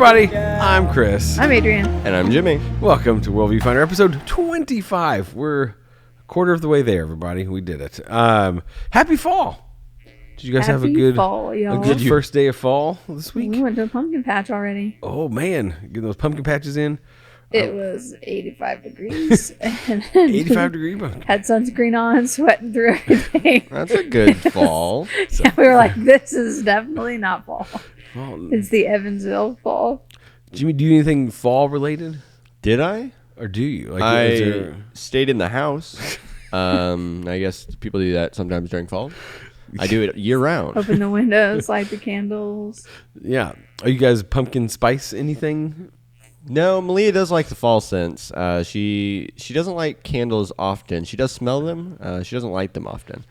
everybody, I'm Chris. I'm Adrian. And I'm Jimmy. Welcome to WorldView Finder, episode 25. We're a quarter of the way there, everybody. We did it. Happy fall. Did you guys have a good first day of fall this week? We went to a pumpkin patch already. Oh, man. Getting those pumpkin patches in. It was 85 degrees. 85 degrees. Had sunscreen on, sweating through everything. That's a good fall. Yeah, we were like, this is definitely not fall. Well, It's the Evansville fall. Jimmy, do you do anything fall related? Did I? Or do you? I stayed in the house. I guess people do that sometimes during fall. I do it year round. Open the windows, light the candles. Yeah. Are you guys pumpkin spice anything? No, Malia does like the fall scents. She doesn't like candles often. She does smell them. She doesn't light them often.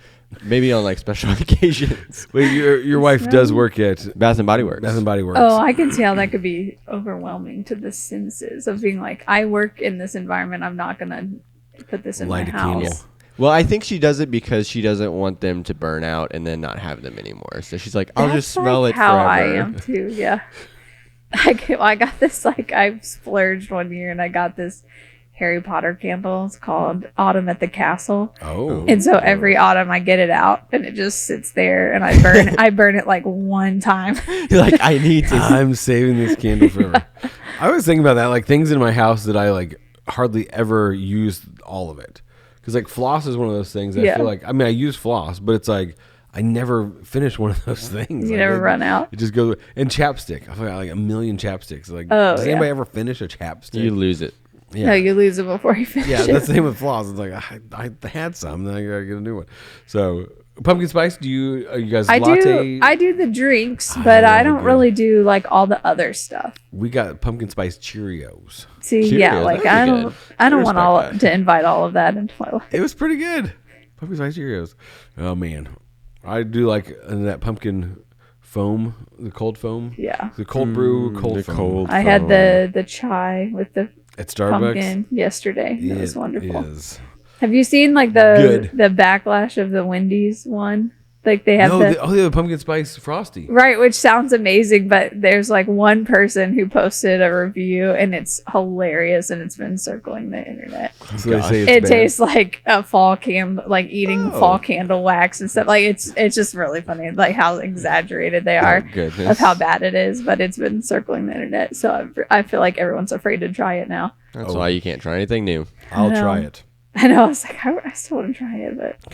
Maybe on like special occasions. Wait, your wife does work at Bath and Body Works. Bath and Body Works. Oh, I can see how that could be overwhelming to the senses of being like, I work in this environment. I'm not going to put this in Light my a house. candle. Well, I think she does it because she doesn't want them to burn out and then not have them anymore. So she's like, I'll just smell it how forever. I am too, yeah. I got this, I splurged one year and I got this Harry Potter candle. It's called Autumn at the Castle. Oh. And so every autumn I get it out and it just sits there and I burn it like one time. You're like, I need to. I'm saving this candle forever. I was thinking about that, like things in my house that I like hardly ever use all of it. Because like floss is one of those things that I feel like, I use floss, but it's like, I never finish one of those things. You never run out. It just goes. And chapstick. I've got like a million chapsticks. Like, does anybody ever finish a chapstick? You lose it. Yeah. No, you lose it before you finish Yeah, it. that's the same with floss. It's like I had some, then I gotta get a new one. So pumpkin spice. Are you guys latte? I do the drinks, but I don't really do like all the other stuff. We got pumpkin spice Cheerios. See, Cheerios, yeah, like that'd be I don't good. want to invite all of that into my life. It was pretty good. Pumpkin spice Cheerios. Oh man, I do like that pumpkin foam, the cold foam. Yeah. The cold brew, cold the foam. cold I had the chai with the At Starbucks. pumpkin yesterday. It was wonderful. Is. Have you seen like the backlash of the Wendy's one? Like they have they have the pumpkin spice frosty. right, which sounds amazing, but there's like one person who posted a review and it's hilarious and it's been circling the internet. So they say it's It bad. tastes like a fall like eating fall candle wax and stuff. Like it's just really funny, like how exaggerated they are of how bad it is. But it's been circling the internet, so I feel like everyone's afraid to try it now. That's why you can't try anything new. I'll try it. I know. I was like, I still want to try it, but.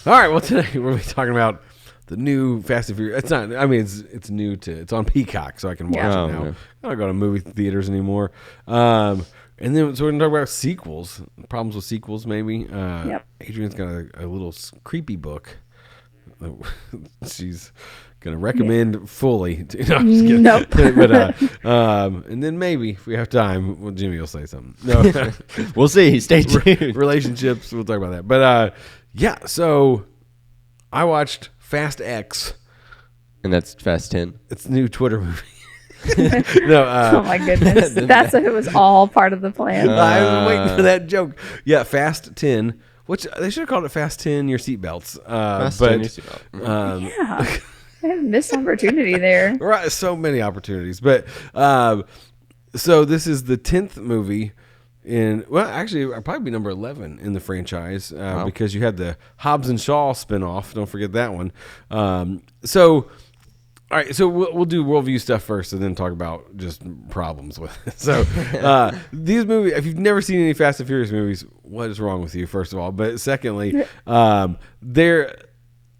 All right. Well, today we're going to be talking about the new Fast and Furious. It's not. I mean, it's new it's on Peacock, so I can watch it now. Yeah. I don't go to movie theaters anymore. And then so we're going to talk about sequels, problems with sequels, maybe. Adrian's got a little creepy book. She's going to recommend fully. No, I'm just kidding. Nope. But, and then maybe if we have time, well, Jimmy will say something. No, We'll see. Stay tuned. relationships. We'll talk about that. But yeah, so I watched Fast X. And that's Fast 10. It's a new Twitter movie. Oh my goodness. That's it was all part of the plan. I was waiting for that joke. Yeah, Fast 10, which they should have called it Fast 10 your seatbelts. Fast But 10 your seatbelt. Yeah. I had a missed opportunity there. right, so many opportunities. But so this is the 10th movie actually, I'd probably be number 11 in the franchise because you had the Hobbs and Shaw spinoff. Don't forget that one. All right, so we'll do WorldView stuff first and then talk about just problems with it. So these movies, if you've never seen any Fast and Furious movies, what is wrong with you, first of all? But secondly, the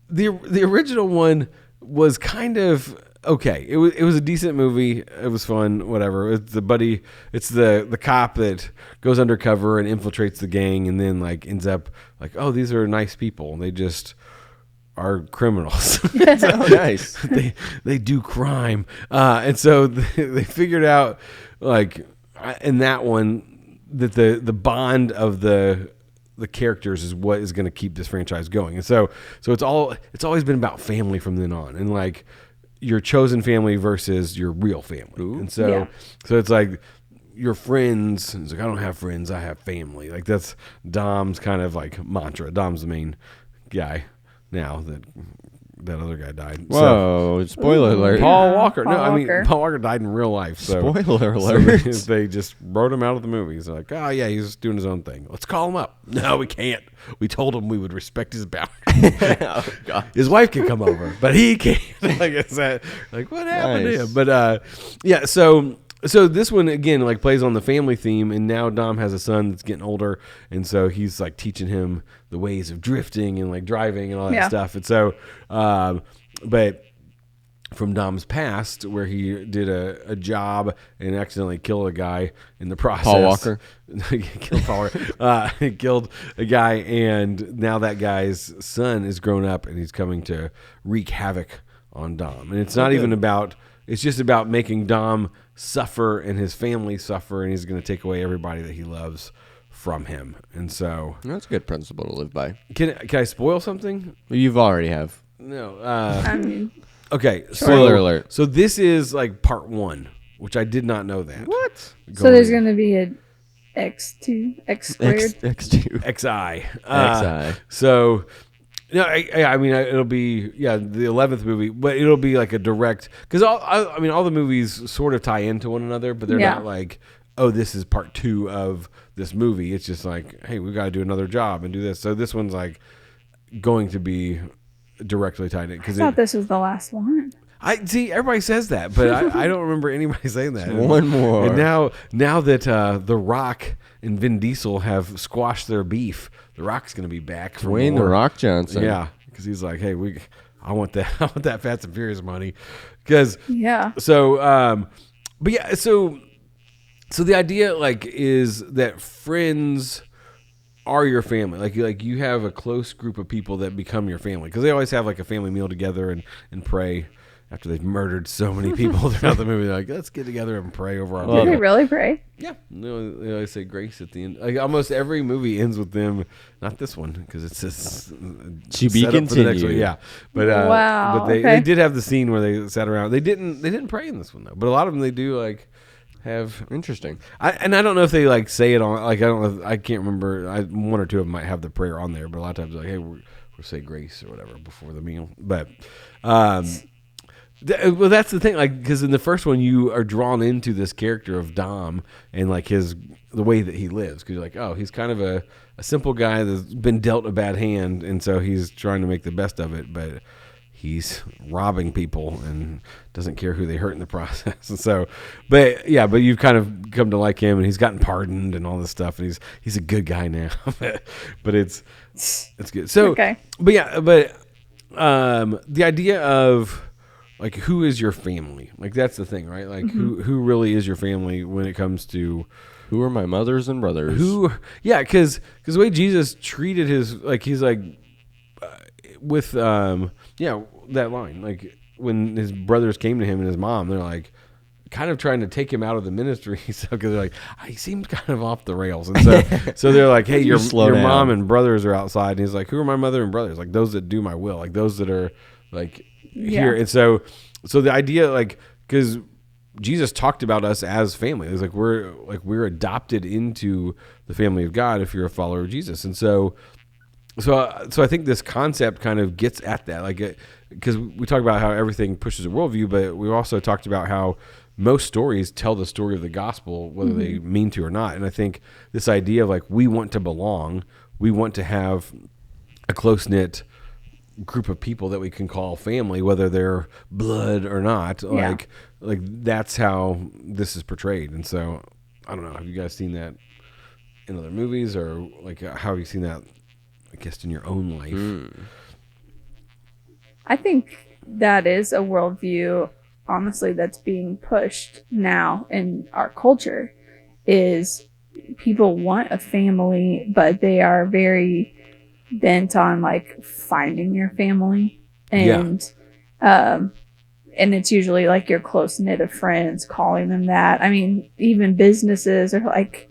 original one was kind of okay. It was a decent movie. It was fun, whatever. It's the cop that goes undercover and infiltrates the gang and then like ends up like, oh, these are nice people. They just are criminals. Oh, nice. They do crime. And so they figured out like in that one that the bond of the characters is what is going to keep this franchise going. And so it's always been about family from then on, and like your chosen family versus your real family. Ooh. And so it's like your friends. It's like, I don't have friends, I have family. Like that's Dom's kind of like mantra. Dom's the main guy now that that other guy died. Whoa! So, spoiler alert. Paul Walker. Walker. Paul Walker died in real life. So, spoiler alert. So they just wrote him out of the movies. They're like, oh yeah, he's doing his own thing. Let's call him up. No, we can't. We told him we would respect his boundaries. Oh, God. His wife can come over, but he can't. Like I said, like what happened to him? But yeah. So this one again like plays on the family theme, and now Dom has a son that's getting older, and so he's like teaching him the ways of drifting and like driving and all that stuff. And so, but from Dom's past, where he did a job and accidentally killed a guy in the process. Paul Walker killed Paul Walker. He killed a guy, and now that guy's son is grown up, and he's coming to wreak havoc on Dom. And it's not even about. It's just about making Dom suffer and his family suffer, and he's going to take away everybody that he loves from him. And so that's a good principle to live by. Can I spoil something? You've already have. No. I mean, okay. Spoiler alert. So this is like part 1, which I did not know that. What? So there's going to be a X2, X squared, X2, XI. So. No, I mean it'll be the 11th movie, but it'll be like a direct because all the movies sort of tie into one another, but they're not like, oh, this is part 2 of this movie. It's just like, hey, we got to do another job and do this. So this one's like going to be directly tied in. I thought this was the last one. I see everybody says that, but I don't remember anybody saying that. One more. And now that The Rock and Vin Diesel have squashed their beef, The Rock's going to be back for Dwayne more. The Rock Johnson. Yeah, because he's like, hey, I want that Fast and Furious money. Because but yeah, so the idea like is that friends are your family. Like you have a close group of people that become your family because they always have like a family meal together and pray. After they've murdered so many people throughout the movie, they're like, let's get together and pray over our Did they really pray? Yeah. No, they always say grace at the end. Like almost every movie ends with them. Not this one because it's just to be continued. Yeah, but wow. But they did have the scene where they sat around. They didn't pray in this one though. But a lot of them they do like have interesting. I don't know if they like say it on like I don't know. I can't remember. One or two of them might have the prayer on there, but a lot of times like hey we'll say grace or whatever before the meal. But well, that's the thing, like, because in the first one, you are drawn into this character of Dom and like the way that he lives, because you're like, oh, he's kind of a simple guy that's been dealt a bad hand, and so he's trying to make the best of it, but he's robbing people and doesn't care who they hurt in the process. And so, but you've kind of come to like him, and he's gotten pardoned and all this stuff, and he's a good guy now. But it's good. So, okay. But the idea of like, who is your family? Like, that's the thing, right? Like, who really is your family when it comes to who are my mothers and brothers? Because the way Jesus treated his, like, he's like, with, that line, like, when his brothers came to him and his mom, they're like, kind of trying to take him out of the ministry, so because they're like, he seems kind of off the rails, and so they're like, hey, your mom and brothers are outside, and he's like, who are my mother and brothers? Like, those that do my will, like those that are like here. And so the idea, like, because Jesus talked about us as family, it's like we're adopted into the family of God if you're a follower of Jesus. And so I think this concept kind of gets at that, like, because we talk about how everything pushes a worldview, but we also talked about how most stories tell the story of the gospel, whether they mean to or not. And I think this idea of like, we want to belong, we want to have a close-knit group of people that we can call family, whether they're blood or not. Like that's how this is portrayed. And so I don't know, have you guys seen that in other movies, or like how have you seen that, I guess, in your own life? I think that is a worldview, honestly, that's being pushed now in our culture. Is people want a family, but they are very bent on like finding your family, and it's usually like your close knit of friends, calling them that. I mean, even businesses are like,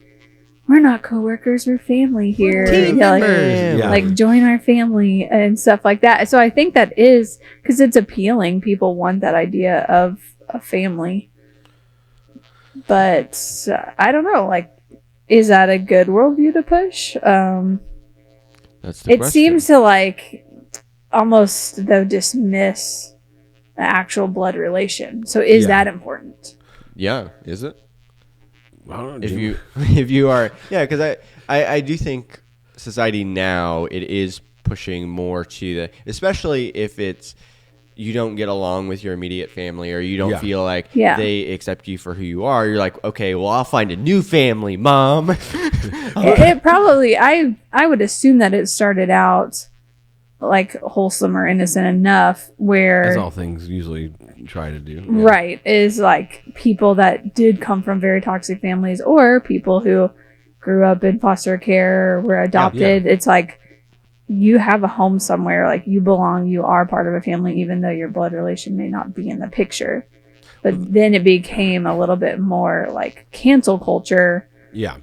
we're not coworkers, we're family here. Team members. Like join our family and stuff like that. So I think that is because it's appealing. People want that idea of a family, but I don't know. Like, is that a good worldview to push? That's the question. Seems to like almost though dismiss the actual blood relation. So is that important? Yeah, is it? I don't know, If you are, yeah, because I do think society now, it is pushing more to the, especially if it's, you don't get along with your immediate family, or you don't feel like they accept you for who you are. You're like, okay, well, I'll find a new family, Mom. It probably, I would assume that it started out like wholesome or innocent enough where, as all things usually try to do, right, is like people that did come from very toxic families, or people who grew up in foster care or were adopted. It's like, you have a home somewhere, like you belong, you are part of a family, even though your blood relation may not be in the picture. But then it became a little bit more like cancel culture,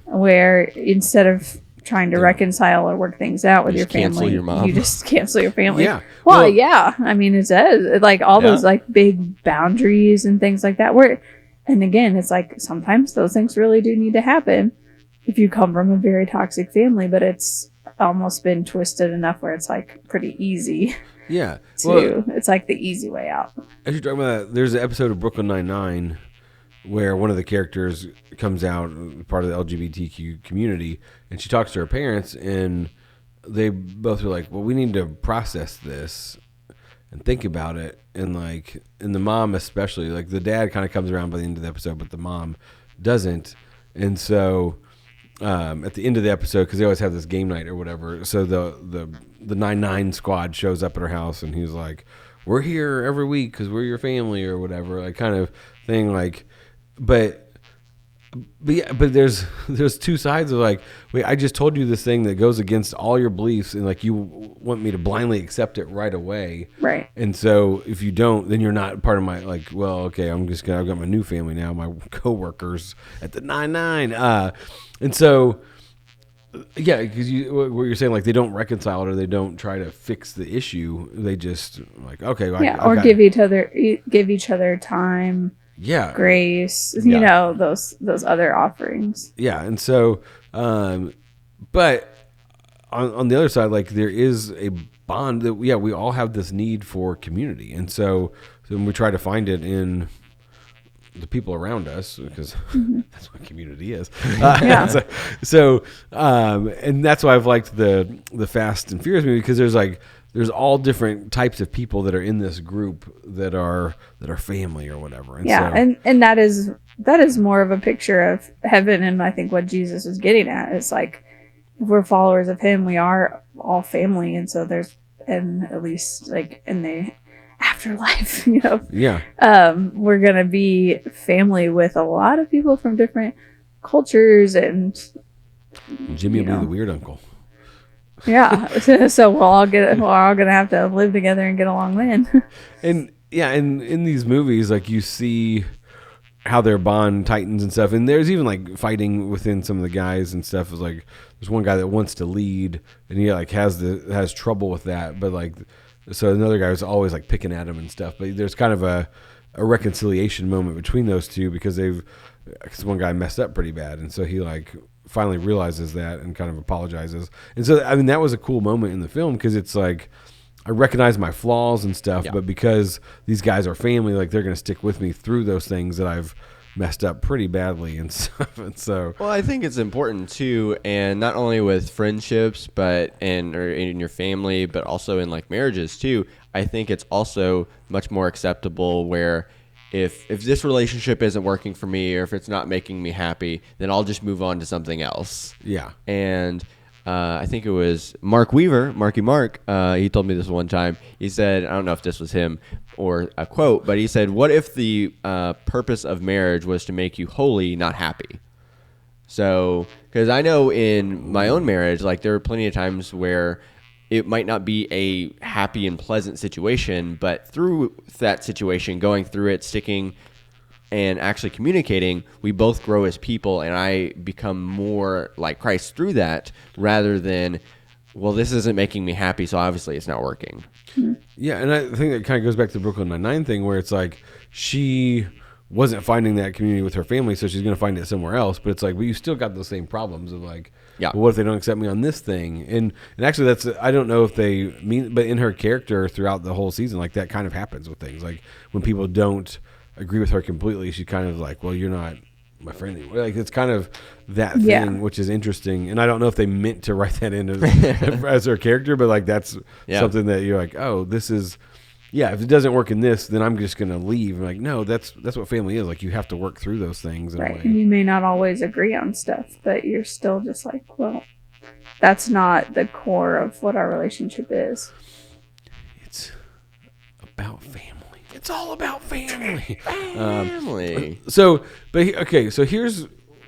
where instead of trying to reconcile or work things out with your family, you just cancel your family. Well, I mean, it says like all those like big boundaries and things like that, where, and again, it's like sometimes those things really do need to happen if you come from a very toxic family, but it's almost been twisted enough where it's like pretty easy. It's like the easy way out. As you're talking about that, there's an episode of Brooklyn Nine-Nine where one of the characters comes out, part of the LGBTQ community, and she talks to her parents, and they both are like, well, we need to process this and think about it. And like, and the mom especially, like the dad kind of comes around by the end of the episode, but the mom doesn't. And so at the end of the episode, because they always have this game night or whatever, so the 9-9 squad shows up at her house, and he's like, we're here every week because we're your family or whatever, like kind of thing. Like, but there's two sides of like, wait, I just told you this thing that goes against all your beliefs, and like you want me to blindly accept it right away, right? And so if you don't, then you're not part of my, like, well, okay, I've got my new family now, my coworkers at the 9-9, and so because what you're saying, like they don't reconcile it, or they don't try to fix the issue, they just like, okay, well, give each other time. Grace, you know, those other offerings. And so, but on the other side, like there is a bond that, we all have this need for community. And so we try to find it in the people around us, because that's what community is. And that's why I've liked the Fast and Furious movie, because there's all different types of people that are in this group that are family or whatever. And and that is more of a picture of heaven, and I think what Jesus is getting at is like, if we're followers of him, we are all family, and so and at least like in the afterlife, you know, we're gonna be family with a lot of people from different cultures, and Jimmy will be the weird uncle. So we're all gonna have to live together and get along then. And in these movies, like you see how their bond tightens and stuff, and there's even like fighting within some of the guys and stuff. Is like there's one guy that wants to lead, and he like has trouble with that, but like so another guy was always like picking at him and stuff. But there's kind of a reconciliation moment between those two, because one guy messed up pretty bad, and so he like finally realizes that and kind of apologizes. And so, I mean, that was a cool moment in the film, because it's like, I recognize my flaws and stuff, but because these guys are family, like they're going to stick with me through those things that I've messed up pretty badly and stuff. And so, well, I think it's important too, and not only with friendships, but or in your family, but also in like marriages too. I think it's also much more acceptable where if this relationship isn't working for me, or if it's not making me happy, then I'll just move on to something else. And I think it was Marky Mark, he told me this one time. He said, I don't know if this was him or a quote, but he said, what if the purpose of marriage was to make you holy, not happy? So, because I know in my own marriage, like there were plenty of times where it might not be a happy and pleasant situation, but through that situation, going through it, sticking and actually communicating, we both grow as people, and I become more like Christ through that, rather than, well, this isn't making me happy, so obviously it's not working. Yeah, and I think that kind of goes back to the Brooklyn Nine-Nine thing, where it's like she wasn't finding that community with her family, so she's going to find it somewhere else. But it's like, well, you still got the same problems of like, well, what if they don't accept me on this thing? And actually, that's, I don't know if they mean, but in her character throughout the whole season, like that kind of happens with things. Like when people don't agree with her completely, she's kind of like, well, you're not my friend anymore. Like it's kind of that thing, which is interesting. And I don't know if they meant to write that in as her character, but like that's something that you're like, oh, this is. Yeah, if it doesn't work in this, then I'm just going to leave. I'm like, no, that's what family is. Like, you have to work through those things. Right. And you may not always agree on stuff, but you're still just like, well, that's not the core of what our relationship is. It's about family. It's all about family. Family. So here's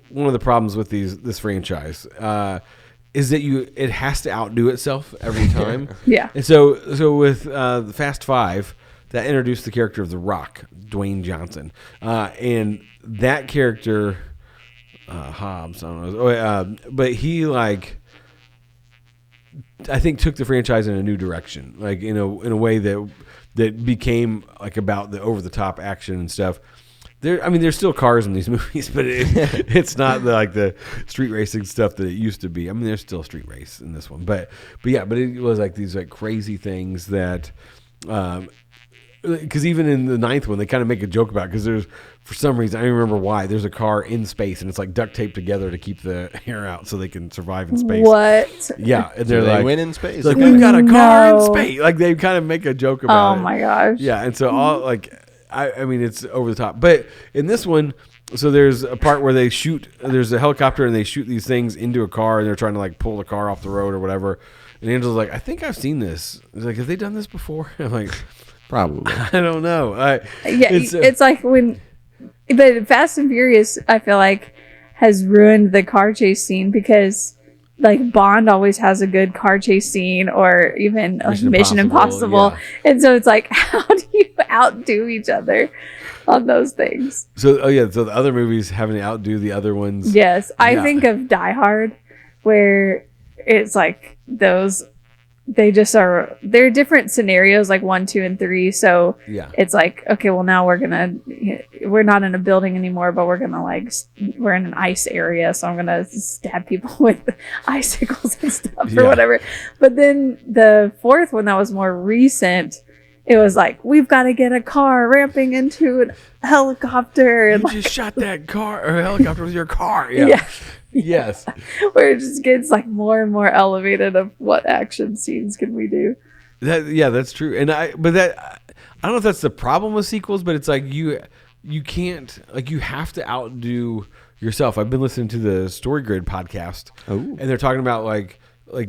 one of the problems with this franchise. Is that it has to outdo itself every time. Yeah. And so with the Fast Five, that introduced the character of The Rock, Dwayne Johnson. And that character, Hobbs, I don't know. But he I think took the franchise in a new direction. Like in a way that became like about the over the top action and stuff. There's still cars in these movies, but it's not the street racing stuff that it used to be. I mean, there's still street race in this one, but it was like these like crazy things that, because even in the ninth one, they kind of make a joke about because there's for some reason I don't remember why there's a car in space and it's like duct taped together to keep the air out so they can survive in space. What? Yeah, and they're they like went in space. Like we've got a car in space. Like they kind of make a joke about it. Oh my gosh. Yeah, and so all like. I mean, it's over the top. But in this one, so there's a part where there's a helicopter and they shoot these things into a car and they're trying to like pull the car off the road or whatever. And Angela's like, I think I've seen this. He's like, have they done this before? I'm like, probably. I don't know. It's like but Fast and Furious, I feel like, has ruined the car chase scene because like Bond always has a good car chase scene or even like Mission Impossible. Yeah. And so it's like, how do you outdo each other on those things? So the other movies having to outdo the other ones. Yes. I think of Die Hard where it's like they're different scenarios like 1, 2, and 3. So it's like, okay, well now we're not in a building anymore, but we're in an ice area. So I'm going to stab people with icicles and stuff or whatever. But then the fourth one that was more recent, it was like, we've got to get a car ramping into a helicopter. And you just shot that car or helicopter with your car. Yeah. Yes. Where it just gets like more and more elevated of what action scenes can we do. That's true. And I don't know if that's the problem with sequels, but it's like you can't, like you have to outdo yourself. I've been listening to the Story Grid podcast and they're talking about like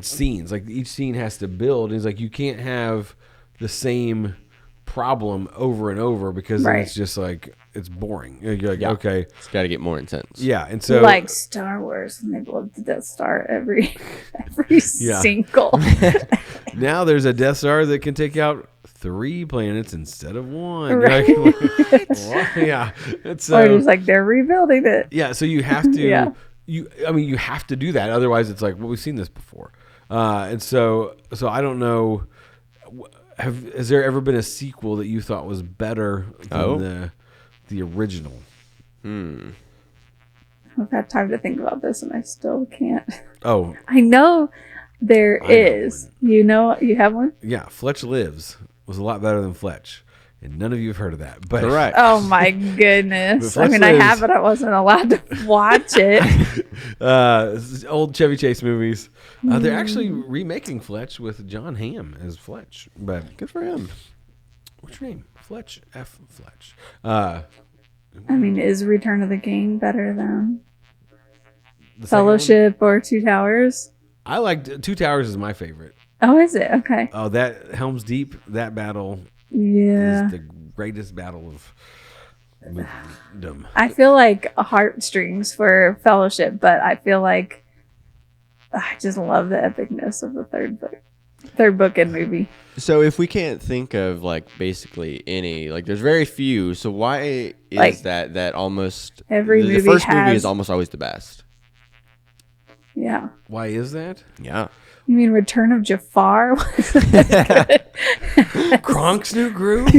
scenes, like each scene has to build. And it's like, you can't have the same problem over and over because then it's just like, it's boring. You're like, okay, it's got to get more intense. Yeah, and so like Star Wars, and they blow the Death Star every single. Now there's a Death Star that can take out 3 planets instead of 1. Right. Yeah, it's or just like they're rebuilding it. Yeah, so you have to. You have to do that. Otherwise, it's like, well, we've seen this before, and so I don't know. Has there ever been a sequel that you thought was better than the original? I've had time to think about this and I still can't. Oh, I know there is. You know, you have one? Yeah, Fletch Lives was a lot better than Fletch. And none of you have heard of that. But correct. Oh my goodness. I mean, I have, but I wasn't allowed to watch it. Old Chevy Chase movies. They're actually remaking Fletch with John Hamm as Fletch. But good for him. What's your name? Fletch F. Fletch. I mean, is Return of the King better than Fellowship or Two Towers? I liked Two Towers is my favorite. Oh, is it? Okay. Oh, that Helm's Deep, that battle is the greatest battle of movie. I feel like heartstrings for Fellowship, but I feel like I just love the epicness of the third book and movie. So if we can't think of like basically any, like there's very few, so why is that almost every movie the first movie is almost always the best? Yeah. Why is that? Yeah. You mean Return of Jafar? Kronk's New Groove?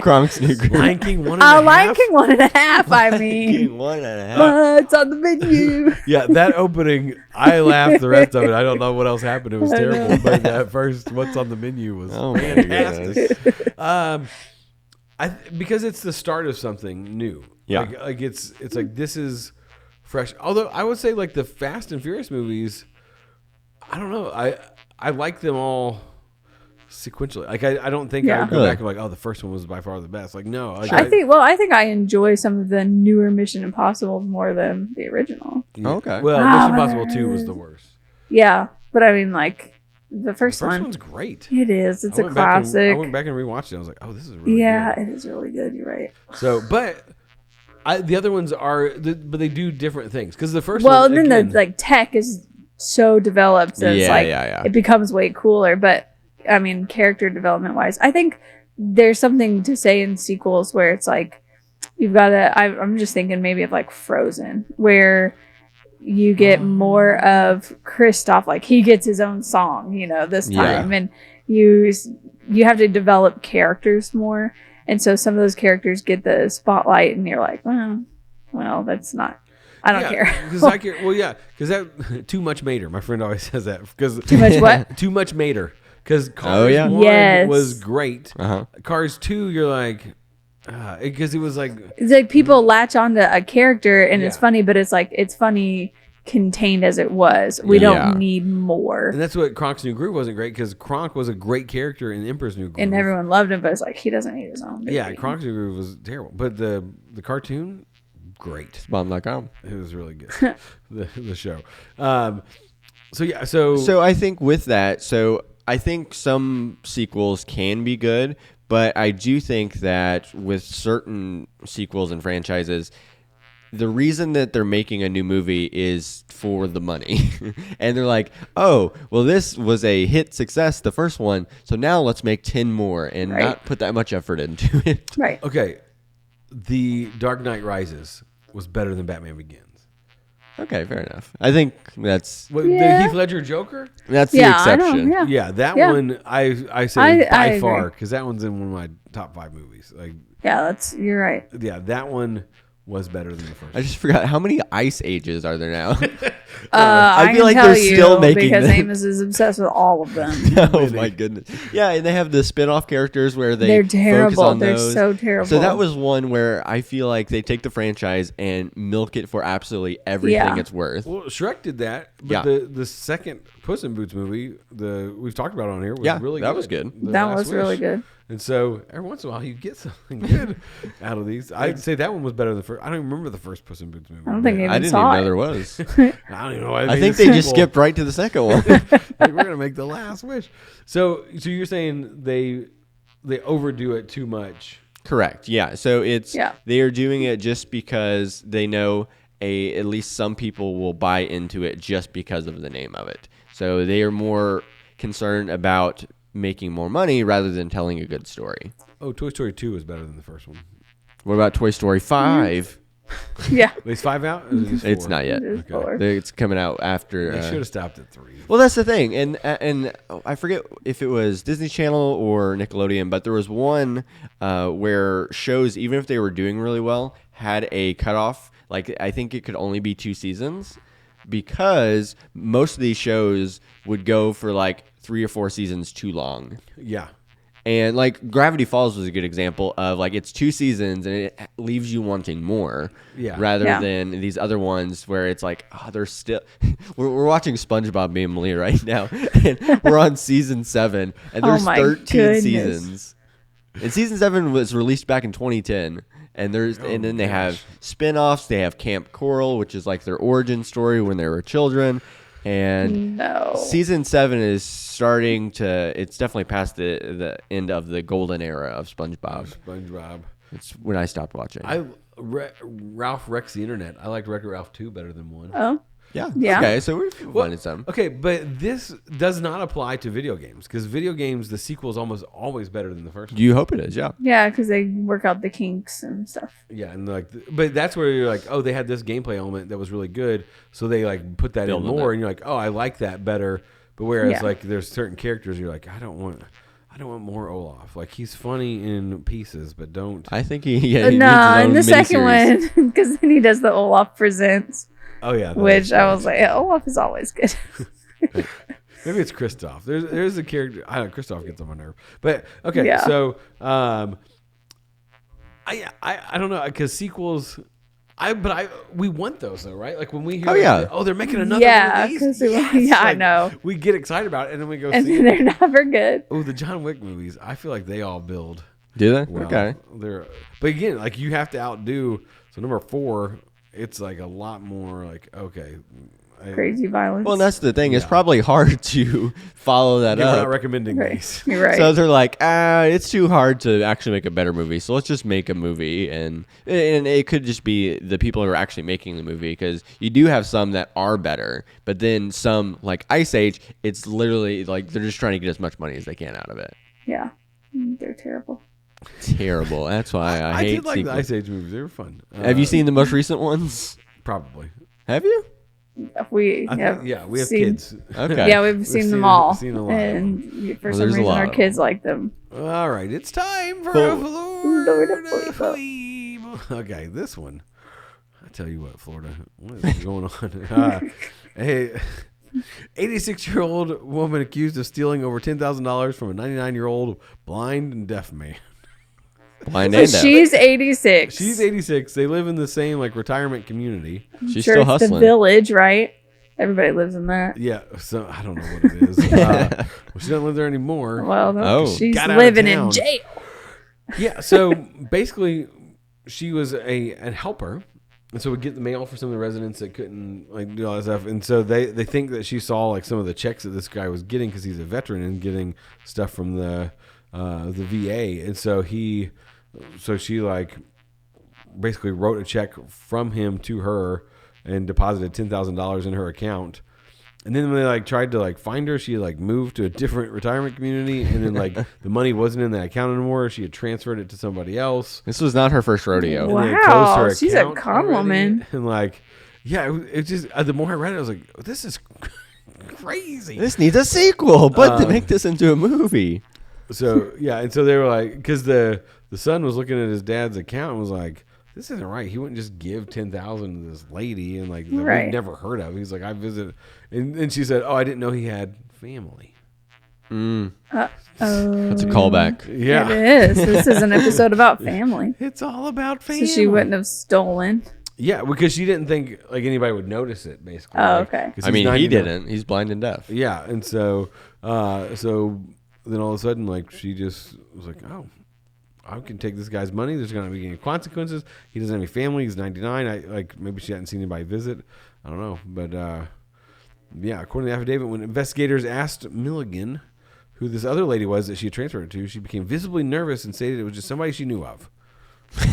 Kronk's New Groove. Lion King 1.5? Lion King 1.5, I mean. 1.5. It's on the menu. Yeah, that opening, I laughed. The rest of it, I don't know what else happened. It was terrible. But that first, what's on the menu was fantastic. Because it's the start of something new. Yeah. Like it's like this is fresh. Although I would say like the Fast and Furious movies, I don't know. I like them all sequentially. Like I don't think I would go back and like, oh, the first one was by far the best. Like no. Like, I think I enjoy some of the newer Mission Impossible more than the original. Yeah. Okay. Well, Mission Impossible 2 was the worst. Yeah, but I mean like the first one's great. It is. It's a classic. I went back and rewatched it. I was like, oh, this is really good. Yeah, it is really good. You're right. So, but the other ones are, but they do different things. Because the first one, and then the like tech is so developed that it's like it becomes way cooler. But I mean, character development wise, I think there's something to say in sequels where it's like you've got to. I'm just thinking maybe of like Frozen, where you get more of Kristoff, like he gets his own song, this time, and you have to develop characters more, and so some of those characters get the spotlight, and you're like, well, that's not. I don't care. Because I care. Well, yeah, because that too much Mater. My friend always says that. Because too much what? Too much Mater. Because Cars 1 was great. Cars 2, you're like. Because it was like it's like people latch onto a character and it's funny, but it's like it's funny contained as it was. We don't need more. And that's what Kronk's New Groove wasn't great, because Kronk was a great character in Emperor's New Groove, and everyone loved him. But it's like he doesn't need his own. Baby. Yeah, Kronk's New Groove was terrible, but the cartoon, great. Bomb.com. It was really good. the show. So I think with that, I think some sequels can be good. But I do think that with certain sequels and franchises, the reason that they're making a new movie is for the money. And they're like, oh, well, this was a hit success, the first one, so now let's make 10 more and not put that much effort into it. Right. Okay. The Dark Knight Rises was better than Batman Begins. Okay, fair enough. I think that's... The Heath Ledger Joker? That's the exception. I know, that one, I say by far, because that one's in one of my top 5 movies. Like, you're right. Yeah, that one was better than the first. I just forgot, how many Ice Ages are there now? I feel like they're still making because Amos is obsessed with all of them. Oh my goodness! Yeah, and they have the spin-off characters where they're terrible. Focus on they're those. So terrible. So that was one where I feel like they take the franchise and milk it for absolutely everything it's worth. Well, Shrek did that, but the second Puss in Boots movie, we've talked about on here, was really good. That was good. That was really good. And so every once in a while you get something good out of these. I'd say that one was better than the first. I don't even remember the first Puss in Boots movie. I don't think I didn't even know there was. I don't even know why. I think they just skipped right to the second one. Like, we're gonna make the last wish. So you're saying they overdo it too much? Correct. Yeah. So they are doing it just because they know at least some people will buy into it just because of the name of it. So they are more concerned about making more money rather than telling a good story. Oh, Toy Story 2 is better than the first one. What about Toy Story 5? Yeah. Is 5 out? Or is it it's not yet. It's coming out after. They should have stopped at 3. Well, that's the thing. And I forget if it was Disney Channel or Nickelodeon, but there was one where shows, even if they were doing really well, had a cutoff. Like, I think it could only be 2 seasons, because most of these shows would go for like 3 or 4 seasons too long. Yeah. And like Gravity Falls was a good example of like it's 2 seasons and it leaves you wanting more. Yeah. Rather than these other ones where it's like, oh, they're still. We're watching SpongeBob me and Malia right now, and we're on season 7, and there's 13 seasons. And season 7 was released back in 2010. And then they have spin-offs. They have Camp Coral, which is like their origin story when they were children. And season 7 is starting to. It's definitely past the end of the golden era of SpongeBob. It's when I stopped watching. Ralph Wrecks the Internet. I liked Wreck-It Ralph 2 better than 1. Oh. Yeah. Yeah. Okay, so we're finding some. Okay, but this does not apply to video games because video games, the sequel is almost always better than the first one. You hope it is, yeah. Yeah, because they work out the kinks and stuff. Yeah, and like, but that's where you're like, oh, they had this gameplay element that was really good, so they like put that in more, and you're like, oh, I like that better. But whereas like there's certain characters you're like, I don't want more Olaf. Like he's funny in pieces, but don't. I think he needs his No, in own the second miniseries. one, because then he does the Olaf Presents. Oh yeah, Which I was like, Olaf is always good. Maybe it's Kristoff. There's a character. I don't know. Kristoff gets on my nerve. But okay, so I don't know because sequels. We want those though, right? Like when we hear, they're making another one of these. I know. We get excited about it, and then we go and see then it. they're never good. Oh, the John Wick movies. I feel like they all build. Do they? Well. Okay. But again, like you have to outdo. So number 4, it's like a lot more like Crazy violence. Well, and that's the thing. It's probably hard to follow that up. We're not recommending these. You're right. So they're like, it's too hard to actually make a better movie. So let's just make a movie, and it could just be the people who are actually making the movie because you do have some that are better, but then some like Ice Age, it's literally like they're just trying to get as much money as they can out of it. Yeah, they're terrible. Terrible. That's why I hate did like sequels. the Ice Age movies. They were fun. Have you seen the most recent ones? Probably. Have you? We have kids. Okay. Yeah, we've seen them all. Seen a lot and for some there's a reason, lot our of kids like them. All right, it's time for Cool. Florida Flea. Okay, this one. I tell you what, Florida, what is going on? Hey, 86-year-old woman accused of stealing over $10,000 from a 99-year-old blind and deaf man. Blind and deaf. She's 86. She's 86. They live in the same like retirement community. She's sure still it's hustling. the Village, right? Everybody lives in that. Yeah, so I don't know what it is. Well, she doesn't live there anymore. Well, no, she's Got out of living in town. jail. Yeah, so basically, she was a helper, and so would get the mail for some of the residents that couldn't like do all that stuff. And so they think that she saw like some of the checks that this guy was getting because he's a veteran and getting stuff from the VA, and so she like basically wrote a check from him to her and deposited $10,000 in her account. And then when they like tried to like find her, she had like moved to a different retirement community, and then like the money wasn't in that account anymore. She had transferred it to somebody else. This was not her first rodeo. And they Wow, closed her she's a account con already. woman. And like, yeah, it just the more I read it, I was like, this is crazy. This needs a sequel, but to make this into a movie. So yeah, and so they were like, because the son was looking at his dad's account and was like, this isn't right. He wouldn't just give $10,000 to this lady and like that we've never heard of. He's like, I visited, and she said, oh, I didn't know he had family. That's a callback. Yeah, It is. This is an episode about family. it's all about family. So she wouldn't have stolen. Yeah, because she didn't think like anybody would notice it. Basically. Oh, like, okay. 'cause I he's mean, 99. he didn't. He's blind and deaf. Yeah, and so then all of a sudden, like she just was like, oh, I can take this guy's money. There's going to be any consequences. He doesn't have any family. He's 99. Maybe she hadn't seen anybody visit. I don't know, but yeah, according to the affidavit, when investigators asked Milligan who this other lady was that she had transferred it to, she became visibly nervous and stated it was just somebody she knew of.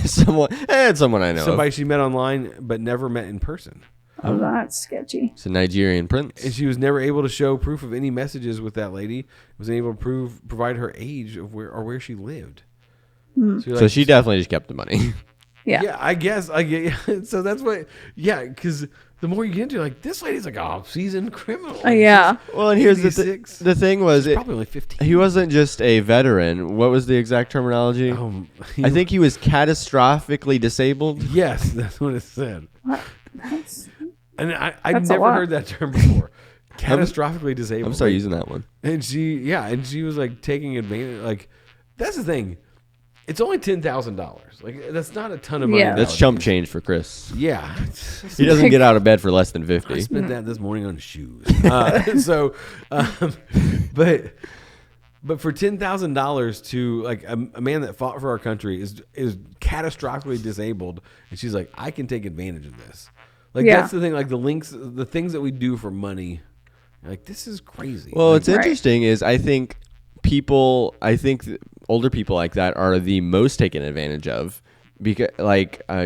someone I know. Somebody she met online but never met in person. Oh, that's sketchy. It's a Nigerian prince. And she was never able to show proof of any messages with that lady. Wasn't able to provide her age of where she lived. So she definitely just kept the money. Yeah. Yeah, I guess. So that's what. Yeah, because the more you get into it, like this lady's like a seasoned criminal. Yeah. Well, and here's 86. the thing was Probably only 15. he wasn't just a veteran. What was the exact terminology? I think he was catastrophically disabled. Yes, that's what it said. What? And I've That's a never lot. heard that term before. Catastrophically disabled. I'm sorry using that one. And she was like taking advantage. Like that's the thing. It's only $10,000. Like that's not a ton of money. Yeah. That's chump change for Chris. Yeah. He doesn't get out of bed for less than I 50. spent that this morning on shoes. But for $10,000 to like a man that fought for our country is catastrophically disabled, and she's like, I can take advantage of this. Like that's the thing. Like the things that we do for money. Like this is crazy. Well, like, what's interesting is I think older people like that are the most taken advantage of because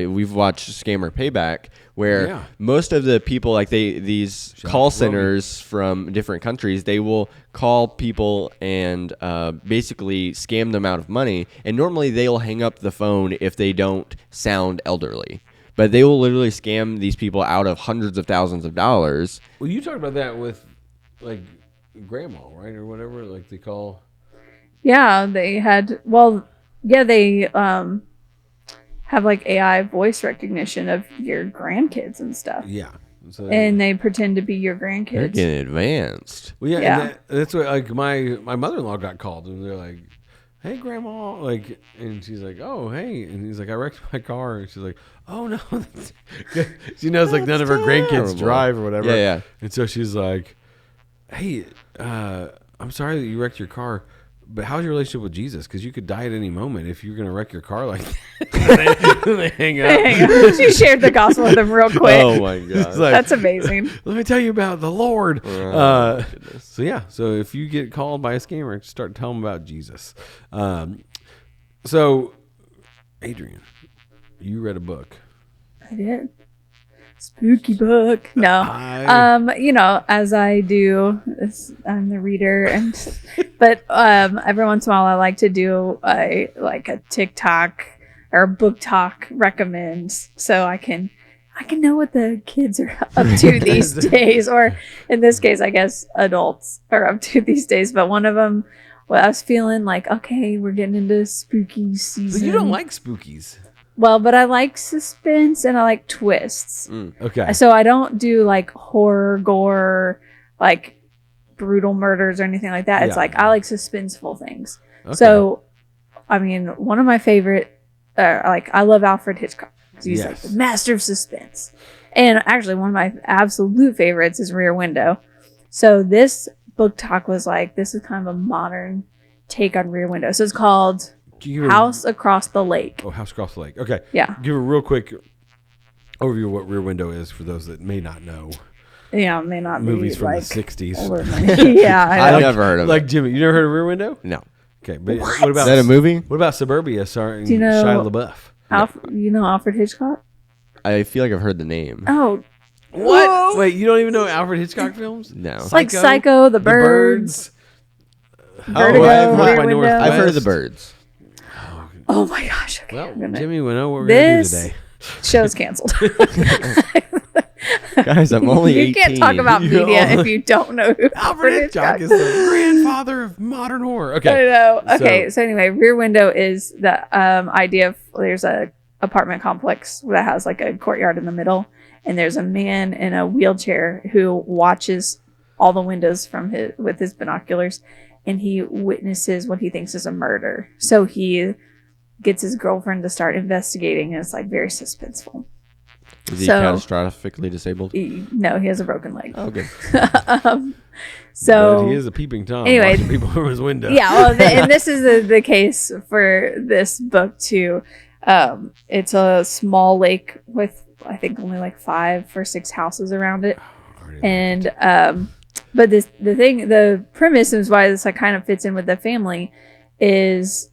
we've watched Scammer Payback, where most of the people, like these call centers from different countries, they will call people and basically scam them out of money. And normally they'll hang up the phone if they don't sound elderly. But they will literally scam these people out of hundreds of thousands of dollars. Well, you talked about that with like grandma, right, or whatever. Like they call. Yeah, they had. Well, yeah, they have like AI voice recognition of your grandkids and stuff. Yeah. So and they pretend to be your grandkids. They're getting advanced. Well, yeah. That's what like my mother-in-law got called, and they're like, "Hey, grandma," like, and she's like, "Oh, hey," and he's like, "I wrecked my car," and she's like, "Oh no," she knows like none of her grandkids drive or whatever. Yeah. And so she's like, "Hey, I'm sorry that you wrecked your car, but how's your relationship with Jesus? Because you could die at any moment if you're gonna wreck your car like that." they hang up. She shared the gospel with them real quick. Oh my god, like, that's amazing. Let me tell you about the Lord. So yeah, so if you get called by a scammer, start telling them about Jesus. So Adrian, you read a book. I did. Spooky book. No. As I do, I'm the reader, but every once in a while I like to do a TikTok or book talk recommends, so I can know what the kids are up to these days, or in this case, I guess adults are up to these days. But one of them, I was feeling like, okay, we're getting into spooky season. But you don't like spookies. Well, but I like suspense and I like twists. Okay. So I don't do like horror, gore, like brutal murders or anything like that. It's like I like suspenseful things. Okay. So, I mean, one of my favorite, I love Alfred Hitchcock. He's like the master of suspense. And actually, one of my absolute favorites is Rear Window. So this book talk was like, this is kind of a modern take on Rear Window. So it's called House Across the Lake. Oh, House Across the Lake. Okay. Yeah. Give a real quick overview of what Rear Window is for those that may not know. Yeah, may not movies be from like the 60s. Yeah, I've never heard of it. Like Jimmy, you never heard of Rear Window? No. Okay, but what about is that a movie? What about Suburbia starring Do you know Shia LaBeouf? You know Alfred Hitchcock? I feel like I've heard the name. Oh, what? Whoa. Wait, you don't even know Alfred Hitchcock films? No. Like Psycho, The Birds. Vertigo, Rear Window. I've heard of The Birds. Oh my gosh. Okay, well, Jimmy, we know what we're going to do today. Show's canceled. Guys, I'm only 18. You can't talk about media if you don't know who Alfred Hitchcock is the grandfather of modern horror. Okay. I know. Okay, so anyway, Rear Window is the idea of there's a apartment complex that has like a courtyard in the middle, and there's a man in a wheelchair who watches all the windows with his binoculars, and he witnesses what he thinks is a murder. So he gets his girlfriend to start investigating, and it's like very suspenseful. Is he catastrophically disabled? No, he has a broken leg. Oh, good. But he is a peeping Tom. Anyway, watching people from his window. Yeah, well, and this is the case for this book too. It's a small lake with I think only like 5 or 6 houses around it, and but the premise is why this like kind of fits in with the family is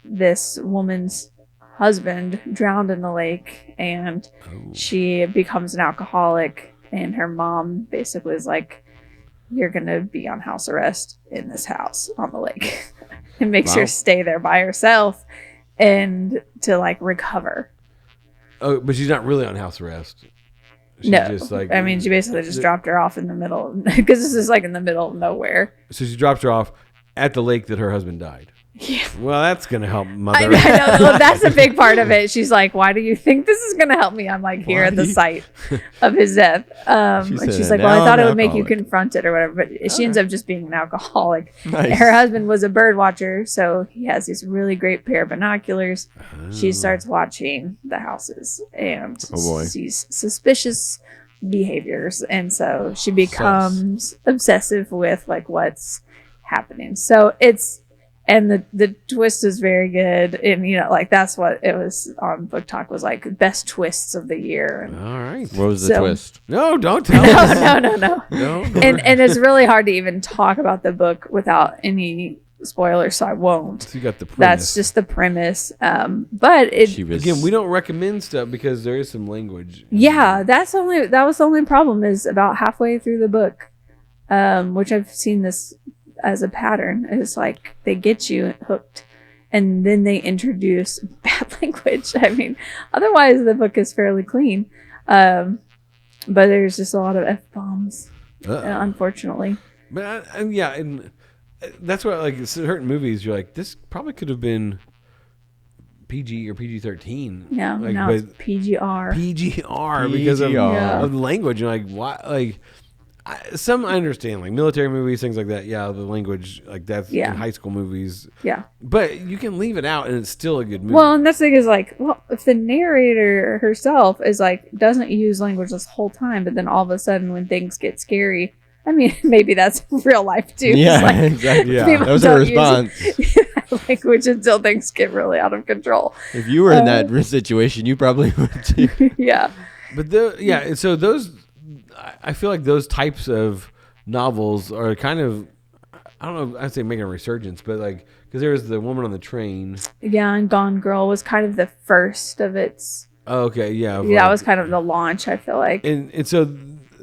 this woman's husband drowned in the lake, and she becomes an alcoholic, and her mom basically is like, you're gonna be on house arrest in this house on the lake, and makes her stay there by herself and to like recover. Oh, but she's not really on house arrest. She's no, just like, I mean, she basically just dropped her off in the middle, because this is like in the middle of nowhere. So she dropped her off at the lake that her husband died. Yeah. Well, that's going to help mother. I know. Well, that's a big part of it. She's like, why do you think this is going to help me? I'm like, here at the site of his death. And she's like, well, I thought it would make you confront it or whatever. But she ends up just being an alcoholic. Nice. Her husband was a bird watcher, so he has these really great pair of binoculars. She starts watching the houses and sees suspicious behaviors. And so she becomes obsessive with like what's happening. So and the twist is very good, and like that's what it was on Book Talk, was like best twists of the year. And all right, what was the twist? No, don't tell us. No. No, and it's really hard to even talk about the book without any spoilers, so I won't. So you got the premise. That's just the premise. But again, we don't recommend stuff because there is some language. Yeah, that was the only problem is about halfway through the book, which I've seen this as a pattern. Is like they get you hooked, and then they introduce bad language. I mean, otherwise the book is fairly clean, but there's just a lot of F-bombs, unfortunately. But and that's why, like, certain movies, you're like, this probably could have been PG or PG-13. Yeah, like, now it's PGR. PGR because of the language. You're like, why? Like, I understand, like military movies, things like that. Yeah, the language, like that's in high school movies. Yeah, but you can leave it out, and it's still a good movie. Well, and that's the thing is like, well, if the narrator herself is like doesn't use language this whole time, but then all of a sudden when things get scary. I mean, maybe that's real life too. Yeah, like, exactly. Yeah, that was a response. Language until things get really out of control. If you were in that situation, you probably would too. Yeah. But so those, I feel like those types of novels are kind of, I don't know, I'd say making a resurgence, but like, because there was the Woman on the Train. Yeah, and Gone Girl was kind of the first of its. Oh, okay, yeah. Yeah, that was kind of the launch, I feel like. And so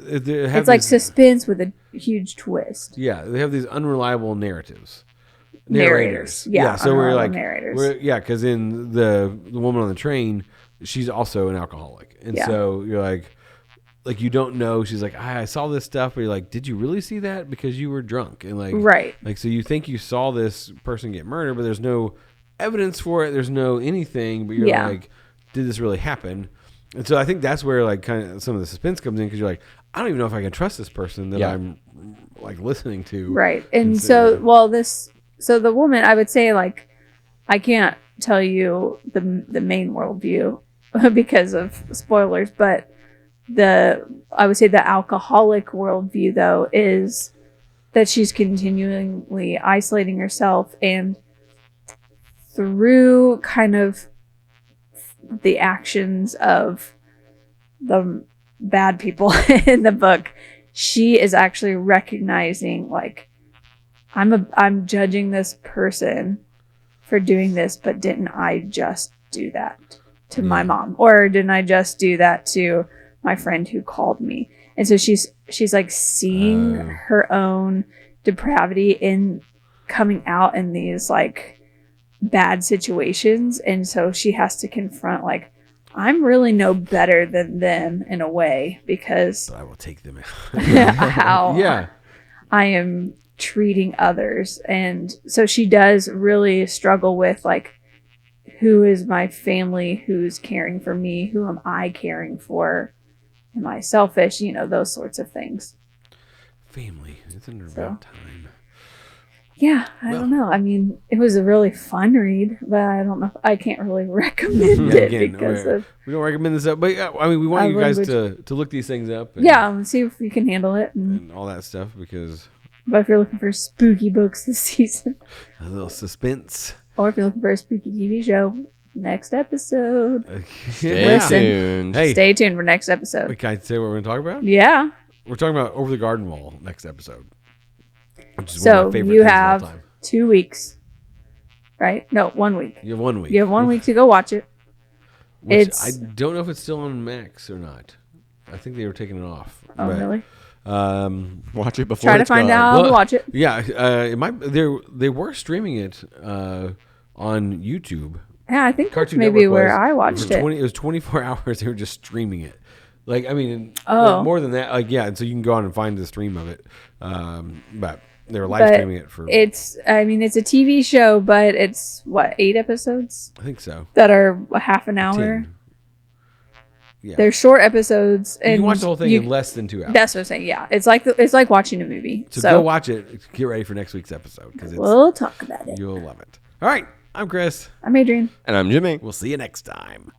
it's like suspense with a huge twist. Yeah, they have these unreliable narrators. Yeah, so we're like narrators. Because in the Woman on the Train, she's also an alcoholic, and so you're like you don't know. She's like, I saw this stuff, but you're like, did you really see that because you were drunk? And like so you think you saw this person get murdered, but there's no evidence for it. There's no anything, but you're like, did this really happen? And so I think that's where like kind of some of the suspense comes in because you're like, I don't even know if I can trust this person that I'm like listening to. Right. And so the woman, I would say like, I can't tell you the main worldview because of spoilers, but I would say the alcoholic worldview though is that she's continually isolating herself, and through kind of the actions of the bad people in the book, she is actually recognizing like I'm judging this person for doing this, but didn't I just do that to my mom, or didn't I just do that to my friend who called me? And so she's like seeing her own depravity in coming out in these like bad situations, and so she has to confront like, I'm really no better than them in a way because I will take them how I am treating others. And so she does really struggle with like, who is my family, who's caring for me, who am I caring for, am I selfish, those sorts of things. Family, isn't it about time? Yeah, I don't know. I mean, it was a really fun read, but I don't know. I can't really recommend it because we don't recommend this up. But I mean, we want you guys to look these things up. And see if you can handle it and all that stuff. But if you're looking for spooky books this season, a little suspense, or if you're looking for a spooky TV show, next episode. Stay tuned. Hey, stay tuned for next episode. Can I say what we're going to talk about? Yeah, we're talking about Over the Garden Wall next episode. So you have 2 weeks, right? No, 1 week. You have 1 week. You have 1 week to go watch it. I don't know if it's still on Max or not. I think they were taking it off. Oh, really? Watch it before. Try to find out how to watch it. Yeah, it might. They were streaming it on YouTube. Yeah, I think that's maybe where I watched it. It was 24 hours. They were just streaming it. Like, I mean, like more than that. Like, yeah. And so you can go on and find the stream of it. But they were live streaming it for. It's a TV show, but it's 8 episodes? I think so. That are a half an hour. 10. Yeah. They're short episodes, and you can watch the whole thing in less than 2 hours. That's what I'm saying. Yeah, it's like watching a movie. So go watch it. Get ready for next week's episode because we'll talk about it. You'll love it. All right, I'm Chris. I'm Adrian, and I'm Jimmy. We'll see you next time.